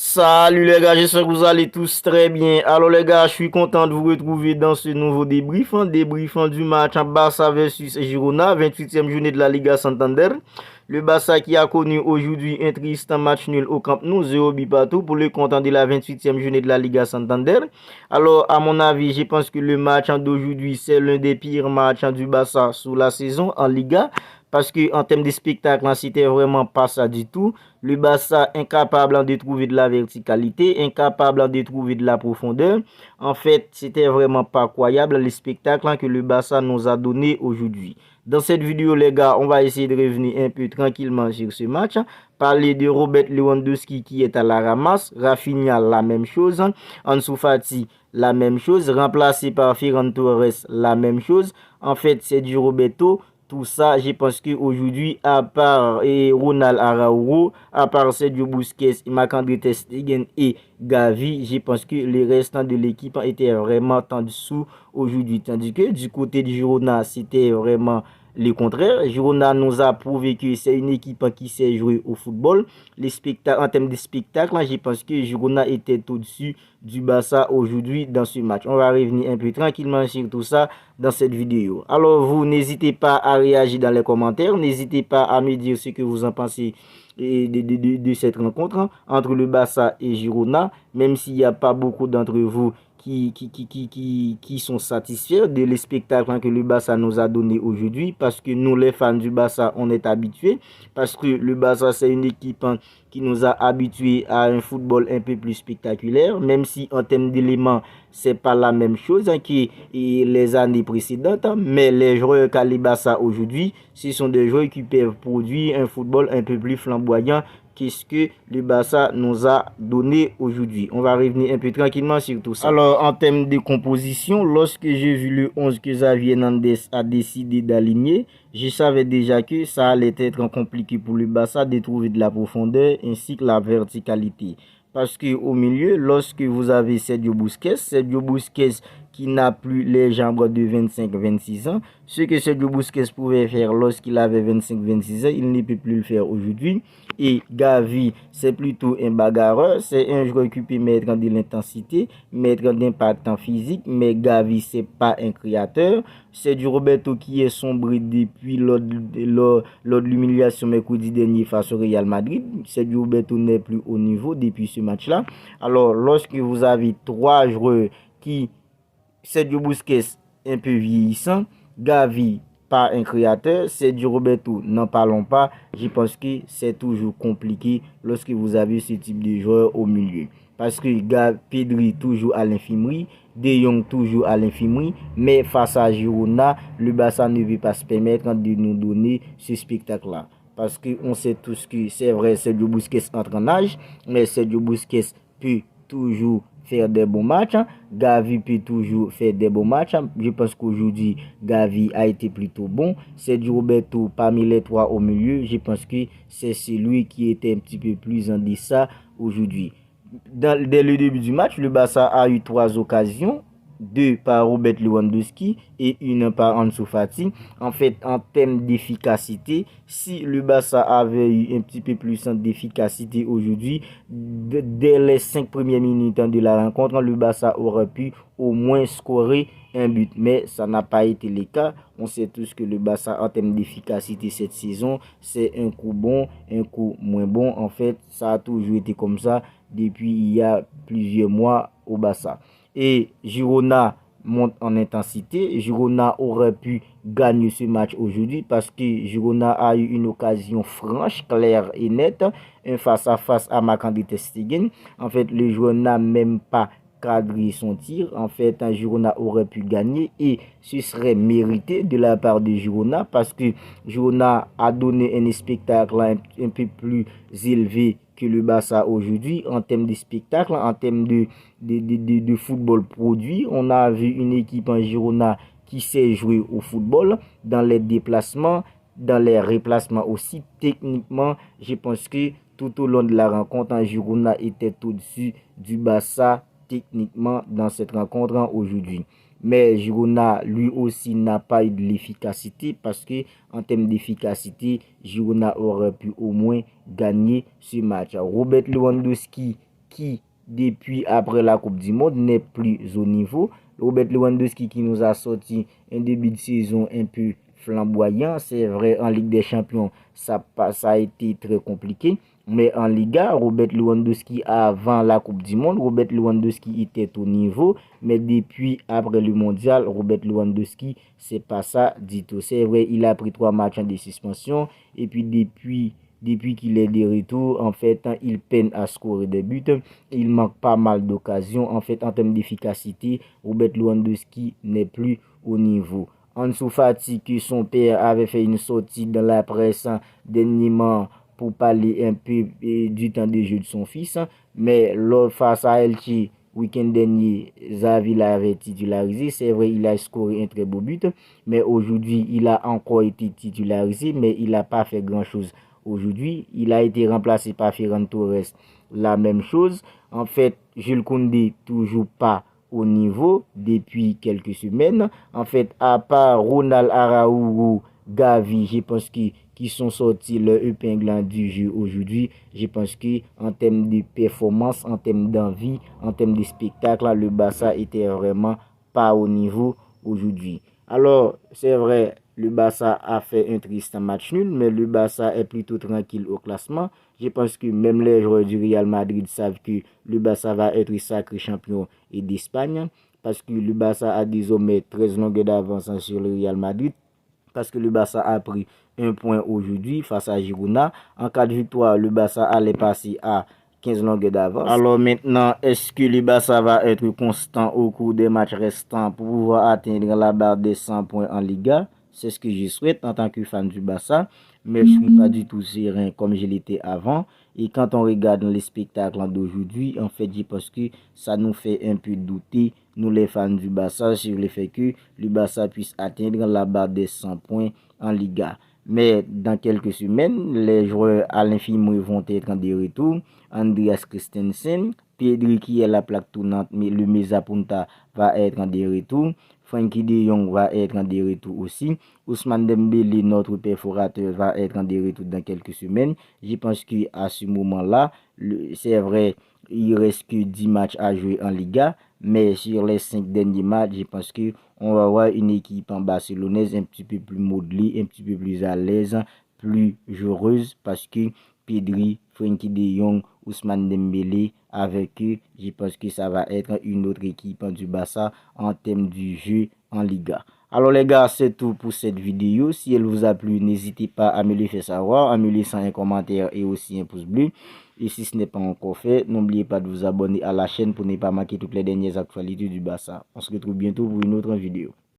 Salut les gars, j'espère que vous allez tous très bien. Alors les gars, je suis content de vous retrouver dans ce nouveau débriefant du match en Barça versus Girona, 28e journée de la Liga Santander. Le Barça qui a connu aujourd'hui un triste match nul au Camp Nou, 0 but partout pour le compte de la 28e journée de la Liga Santander. Alors à mon avis, je pense que le match d'aujourd'hui, c'est l'un des pires matchs du Barça sous la saison en Liga. Parce que en termes de spectacle, c'était vraiment pas ça du tout. Le Barça incapable de trouver de la verticalité, incapable de trouver de la profondeur. En fait, c'était vraiment pas croyable le spectacle que le Barça nous a donné aujourd'hui. Dans cette vidéo, les gars, on va essayer de revenir un peu tranquillement sur ce match. Parler de Robert Lewandowski qui est à la ramasse. Rafinha, la même chose. Ansu Fati, la même chose. Remplacé par Ferran Torres, la même chose. En fait, c'est du Roberto. Tout ça, je pense qu'aujourd'hui, à part Ronald Araujo, à part Sergio Busquets, Marc-André ter Stegen et Gavi, je pense que les restants de l'équipe étaient vraiment en dessous aujourd'hui. Tandis que du côté de Girona, c'était vraiment le contraire. Girona nous a prouvé que c'est une équipe qui sait jouer au football. En termes de spectacle, je pense que Girona était au-dessus du Barça aujourd'hui dans ce match. On va revenir un peu tranquillement sur tout ça dans cette vidéo. Alors vous, n'hésitez pas à réagir dans les commentaires. N'hésitez pas à me dire ce que vous en pensez de cette rencontre entre le Barça et Girona. Même s'il n'y a pas beaucoup d'entre vous qui sont satisfaits de le spectacle que le Barça nous a donné aujourd'hui, parce que nous les fans du Barça on est habitués, parce que le Barça c'est une équipe qui nous a habitués à un football un peu plus spectaculaire, même si en termes d'éléments c'est pas la même chose que les années précédentes, mais les joueurs qu'a le Barça aujourd'hui, ce sont des joueurs qui peuvent produire un football un peu plus flamboyant qu'est-ce que le Barça nous a donné aujourd'hui. On va revenir un peu tranquillement sur tout ça. Alors, en termes de composition, lorsque j'ai vu le 11 que Xavi Hernandez a décidé d'aligner, je savais déjà que ça allait être compliqué pour le Barça de trouver de la profondeur ainsi que la verticalité. Parce qu'au milieu, lorsque vous avez Sergio Busquets qui n'a plus les jambes de 25-26 ans, ce que Sergio Busquets pouvait faire lorsqu'il avait 25-26 ans, il ne peut plus le faire aujourd'hui. Et Gavi, c'est plutôt un bagarreur, c'est un joueur qui peut mettre de l'intensité, mettre d'impact en physique, mais Gavi, c'est pas un créateur. C'est du Roberto qui est sombré depuis lors de l'humiliation mercredi dernier face au Real Madrid. C'est du Roberto n'est plus au niveau depuis ce match-là. Alors, lorsque vous avez trois joueurs qui, Sergio Busquets, un peu vieillissant, Gavi, pas un créateur, c'est du Roberto, n'en parlons pas. Je pense que c'est toujours compliqué lorsque vous avez ce type de joueur au milieu. Parce que Pedri toujours à l'infirmerie, De Jong toujours à l'infirmerie, mais face à Girona, le Barça ne veut pas se permettre de nous donner ce spectacle-là. Parce qu'on sait tous que c'est vrai, Sergio Busquets entre en âge, mais Sergio Busquets peut toujours faire des bons matchs. Gavi peut toujours faire des bons matchs. Je pense qu'aujourd'hui, Gavi a été plutôt bon. C'est du Roberto parmi les trois au milieu. Je pense que c'est celui qui était un petit peu plus en deçà aujourd'hui. Dès le début du match, le Barça a eu trois occasions. Deux par Robert Lewandowski et une par Ansu Fati. En fait, en termes d'efficacité, si le Barça avait eu un petit peu plus d'efficacité aujourd'hui, dès les 5 premières minutes de la rencontre, le Barça aurait pu au moins scorer un but. Mais ça n'a pas été le cas. On sait tous que le Barça, en termes d'efficacité cette saison, c'est un coup bon, un coup moins bon. En fait, ça a toujours été comme ça depuis il y a plusieurs mois au Barça. Et Girona monte en intensité. Girona aurait pu gagner ce match aujourd'hui parce que Girona a eu une occasion franche, claire et nette, un face-à-face à Marc-André ter Stegen. En fait, le joueur n'a même pas cadré son tir. En fait, Girona aurait pu gagner et ce serait mérité de la part de Girona parce que Girona a donné un spectacle un peu plus élevé que le Barça aujourd'hui en termes de spectacle, en termes de football produit. On a vu une équipe en Girona qui sait jouer au football dans les déplacements, dans les replacements aussi. Techniquement, je pense que tout au long de la rencontre, en Girona était au-dessus du Barça techniquement dans cette rencontre aujourd'hui. Mais Girona, lui aussi, n'a pas eu de l'efficacité parce que en termes d'efficacité, Girona aurait pu au moins gagner ce match. Robert Lewandowski qui, depuis après la Coupe du Monde, n'est plus au niveau. Robert Lewandowski qui nous a sorti un début de saison un peu flamboyant. C'est vrai, en Ligue des Champions, ça a été très compliqué. Mais en Liga, Robert Lewandowski, avant la Coupe du Monde, Robert Lewandowski était au niveau. Mais depuis, après le Mondial, Robert Lewandowski, c'est pas ça du tout. C'est vrai, il a pris 3 matchs de suspension. Et puis, depuis qu'il est de retour, en fait, il peine à scorer des buts. Il manque pas mal d'occasions. En fait, en termes d'efficacité, Robert Lewandowski n'est plus au niveau. Ansu Fati, que son père avait fait une sortie dans la presse dernièrement pour parler un peu du temps de jeu de son fils. Mais face à Elche, week-end dernier, Xavi l'avait titularisé. C'est vrai, il a scoré un très beau but. Mais aujourd'hui, il a encore été titularisé, mais il n'a pas fait grand-chose. Aujourd'hui, il a été remplacé par Ferran Torres. La même chose. En fait, Jules Koundé, toujours pas au niveau depuis quelques semaines. En fait, à part Ronald Araújo, Gavi, je pense qu'ils sont sortis leur épingle du jeu aujourd'hui. Je pense que en termes de performance, en termes d'envie, en termes de spectacle, le Barça était vraiment pas au niveau aujourd'hui. Alors, c'est vrai, le Barça a fait un triste match nul, mais le Barça est plutôt tranquille au classement. Je pense que même les joueurs du Real Madrid savent que le Barça va être sacré champion d'Espagne, parce que le Barça a désormais 13 longueurs d'avance sur le Real Madrid, parce que le Barça a pris un point aujourd'hui face à Girona. En cas de victoire, le Barça allait passer à 15 longueurs d'avance. Alors maintenant, est-ce que le Barça va être constant au cours des matchs restants pour pouvoir atteindre la barre des 100 points en Liga? C'est ce que je souhaite en tant que fan du Barça, mais je ne suis pas du tout serein comme je l'étais avant. Et quand on regarde les spectacles d'aujourd'hui, en fait, je pense que ça nous fait un peu douter, nous les fans du Barça, sur le fait que le Barça puisse atteindre la barre des 100 points en Liga. Mais dans quelques semaines, les joueurs Alain Fimoué vont être en de retour. Andreas Christensen, Pedri qui est la plaque tournante, mais le Mesa Punta va être en de retour. Frenkie de Jong va être en de retour aussi. Ousmane Dembélé, notre perforateur, va être en de retour dans quelques semaines. Je pense qu'à ce moment-là, c'est vrai, il reste que 10 matchs à jouer en Liga. Mais sur les 5 derniers matchs, je pense qu'on va avoir une équipe en barcelonaise un petit peu plus modelée, un petit peu plus à l'aise, plus joueuse, parce que Pedri, Frenkie de Jong, Ousmane Dembélé, avec eux, je pense que ça va être une autre équipe du Barça en termes du jeu en Liga. Alors les gars, c'est tout pour cette vidéo. Si elle vous a plu, n'hésitez pas à me le faire savoir, en me laissant un commentaire et aussi un pouce bleu. Et si ce n'est pas encore fait, n'oubliez pas de vous abonner à la chaîne pour ne pas manquer toutes les dernières actualités du Barça. On se retrouve bientôt pour une autre vidéo.